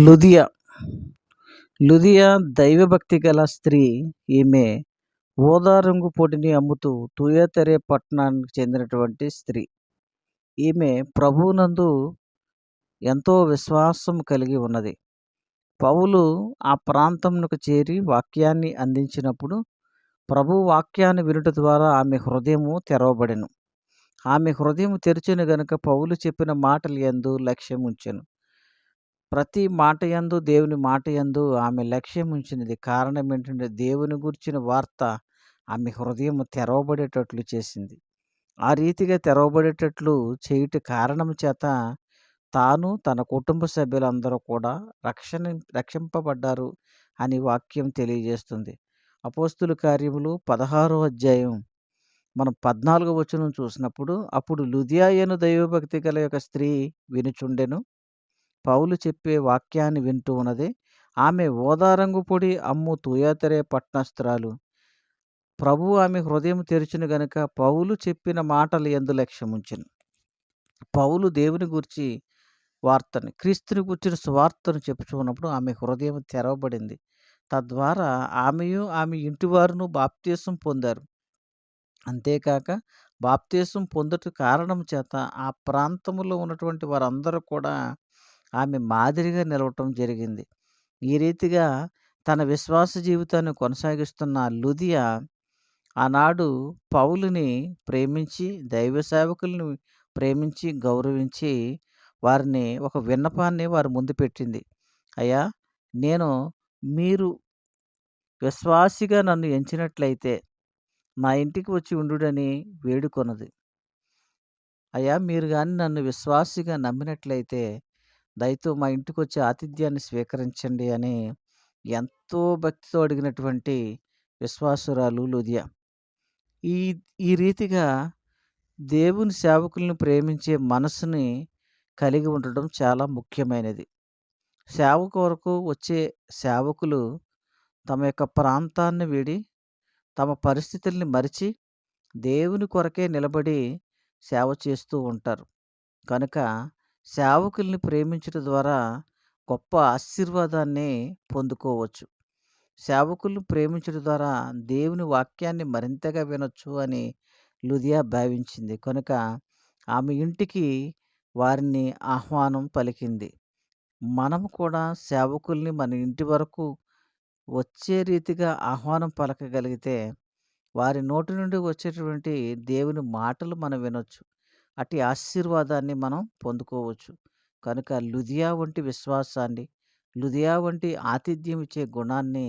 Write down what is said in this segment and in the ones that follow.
Lydia. Lydia దైవభక్తి గల స్త్రీ. ఈమె ఊదా రంగు పొడిని అమ్ముతూ తుయతెరే పట్టణానికి చెందినటువంటి స్త్రీ. ఈమె ప్రభువునందు ఎంతో విశ్వాసం కలిగి ఉన్నది. పౌలు ఆ ప్రాంతమునకు చేరి వాక్యాన్ని అందించినప్పుడు ప్రభు వాక్యాన్ని వినుట ద్వారా ఆమె హృదయము తెరవబడెను. ఆమె హృదయం తెరిచెను గనుక పౌలు చెప్పిన మాటలు యందు లక్ష్యం ఉంచెను. ప్రతి మాట యందు దేవుని మాట యందు ఆమె లక్ష్యం ఉంచినది. కారణం ఏంటంటే దేవుని గురించిన వార్త ఆమె హృదయం తెరవబడేటట్లు చేసింది. ఆ రీతిగా తెరవబడేటట్లు చేయుట కారణం చేత తాను తన కుటుంబ సభ్యులందరూ కూడా రక్షింపబడ్డారు అని వాక్యం తెలియజేస్తుంది. అపోస్తుల కార్యములు 16వ అధ్యాయం మనం 14వ వచనం చూసినప్పుడు, అప్పుడు లుదియా అను దైవభక్తి గల యొక్క స్త్రీ వినుచుండెను. పౌలు చెప్పే వాక్యాన్ని వింటూ ఉన్నది. ఆమె ఊదా రంగు పొడి అమ్ము తుయతెరే పట్టణస్థురాలు. ప్రభువు ఆమె హృదయం తెరిచెను గనుక పౌలు చెప్పిన మాటలు యందు లక్ష్యముంచెను. పౌలు దేవుని గూర్చి వార్తని, క్రీస్తుని గూర్చిన సువార్తను చెప్పుచున్నప్పుడు ఆమె హృదయం తెరవబడింది. తద్వారా ఆమెయు ఆమె ఇంటివారును బాప్తీసం పొందారు. అంతేకాక బాప్తీసం పొందుట కారణం చేత ఆ ప్రాంతములో ఉన్నటువంటి వారందరూ కూడా ఆమె మాదిరిగా నిలవటం జరిగింది. ఈ రీతిగా తన విశ్వాస జీవితాన్ని కొనసాగిస్తున్న లుదియా ఆనాడు పౌలుని ప్రేమించి, దైవ సేవకులను ప్రేమించి, గౌరవించి వారిని ఒక విన్నపాన్ని వారి ముందు పెట్టింది. అయ్యా, నేను మీరు విశ్వాసిగా నన్ను ఎంచినట్లయితే నా ఇంటికి వచ్చి ఉండుడని వేడుకొన్నది. అయ్యా, మీరు గాని నన్ను విశ్వాసిగా నమ్మినట్లయితే దయతో మా ఇంటికొచ్చి ఆతిథ్యాన్ని స్వీకరించండి అని ఎంతో భక్తితో అడిగినటువంటి విశ్వాసురాలు లుదియా. ఈ ఈ రీతిగా దేవుని సేవకులను ప్రేమించే మనసుని కలిగి ఉండడం చాలా ముఖ్యమైనది. సేవ కొరకు వచ్చే సేవకులు తమ యొక్క ప్రాంతాన్ని వీడి, తమ పరిస్థితుల్ని మరిచి దేవుని కొరకే నిలబడి సేవ చేస్తూ ఉంటారు. కనుక సేవకుల్ని ప్రేమించడం ద్వారా గొప్ప ఆశీర్వాదాన్ని పొందుకోవచ్చు. సేవకులను ప్రేమించడం ద్వారా దేవుని వాక్యాన్ని మరింతగా వినొచ్చు అని లుదియా భావించింది. కనుక ఆమె ఇంటికి వారిని ఆహ్వానం పలికింది. మనము కూడా సేవకుల్ని మన ఇంటి వరకు వచ్చే రీతిగా ఆహ్వానం పలకగలిగితే వారి నోటి నుండి వచ్చేటువంటి దేవుని మాటలు మనం వినొచ్చు. అట్టి ఆశీర్వాదాన్ని మనం పొందుకోవచ్చు. కనుక లుదియా వంటి విశ్వాసాన్ని, లుదియా వంటి ఆతిథ్యం ఇచ్చే గుణాన్ని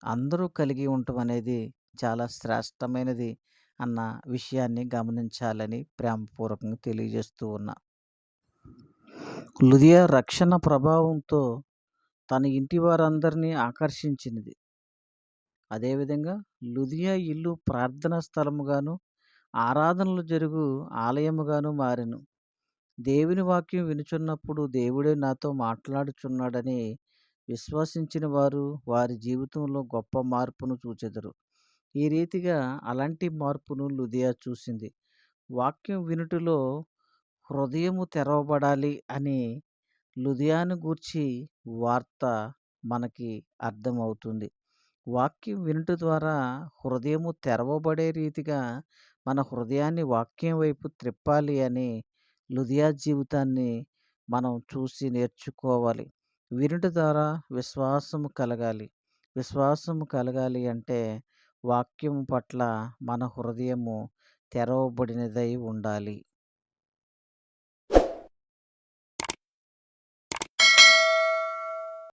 అందరూ కలిగి ఉండటం అనేది చాలా శ్రేష్టమైనది అన్న విషయాన్ని గమనించాలని ప్రేమపూర్వకంగా తెలియజేస్తూ ఉన్నా. లుదియా రక్షణ ప్రభావంతో తన ఇంటి వారందరినీ ఆకర్షించినది. అదేవిధంగా లుదియా ఇల్లు ప్రార్థనా స్థలముగాను, ఆరాధనలు జరుగు ఆలయముగాను మారెను. దేవుని వాక్యం వినుచున్నప్పుడు దేవుడే నాతో మాట్లాడుచున్నాడని విశ్వసించిన వారు వారి జీవితంలో గొప్ప మార్పును చూచెదరు. ఈ రీతిగా అలాంటి మార్పును లుదియా చూసింది. వాక్యం వినుటలో హృదయము తెరవబడాలి అని లుదియాను గూర్చి వార్త మనకి అర్థమవుతుంది. వాక్యం వినుట ద్వారా హృదయము తెరవబడే రీతిగా మన హృదయాన్ని వాక్యం వైపు త్రిప్పాలి అని లుదియా జీవితాన్ని మనం చూసి నేర్చుకోవాలి. వినుట ద్వారా విశ్వాసము కలగాలి. విశ్వాసము కలగాలి అంటే వాక్యము పట్ల మన హృదయము తెరవబడినదై ఉండాలి.